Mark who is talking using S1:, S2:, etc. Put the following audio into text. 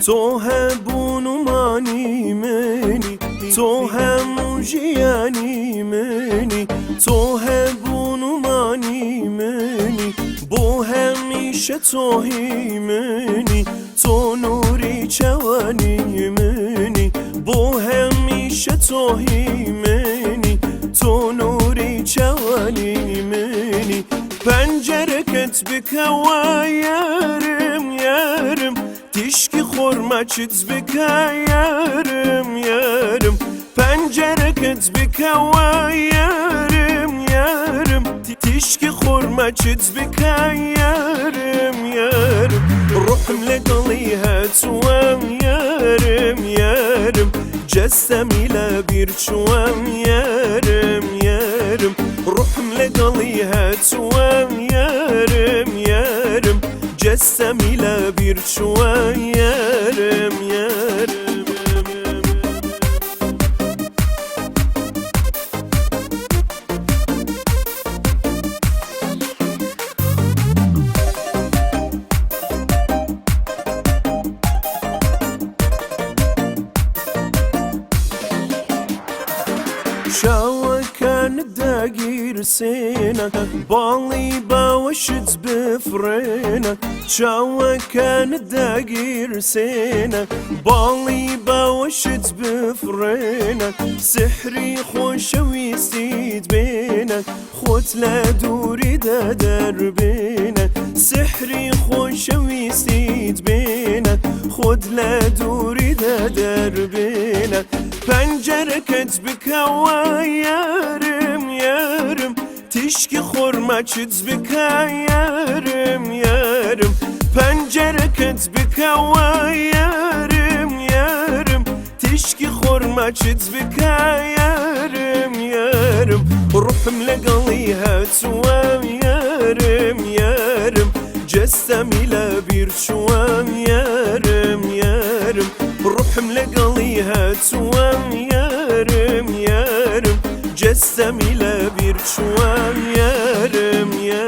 S1: تو هبون مانی منی تو همو جیانی منی تو هبون مانی منی بو همیشه توهی منی تو نوری جوانی منی بو همیشه توهی منی تو نوری جوانی منی پنجره کت بکوا yarım yarım Tişki xorma çiz bika yarım yarım Pencere kıt bika yarım yarım Tişki xorma çiz bika yarım yarım Ruhum legalıyha tuvam yarım yarım Cessem ile bir çuvam yarım yarım Ruhum legalıyha tuvam yarım yarım Cessem ile bir çuva yarım yarım شاوكان داقير سينك بالي باوشت بفرينك شاوكان داقير سينك بالي باوشت بفرينك سحري خوش ويستيد بينك خوت لا دوري دا دربينك سحري خوش ويستيد بينك خود لا دوري دا دربينك Pencere ket bika yarım yarım Tişki xorma çiz bika yarım yarım Pencere ket bika yarım yarım Tişki xorma çiz bika yarım yarım Ruhum legalıyha tuvam yarım yarım Cessem ile bir çuvam yarım yarım Ruhum legalıyha tuvam yarım yarım Cessem ile bir çuvam yarım yarım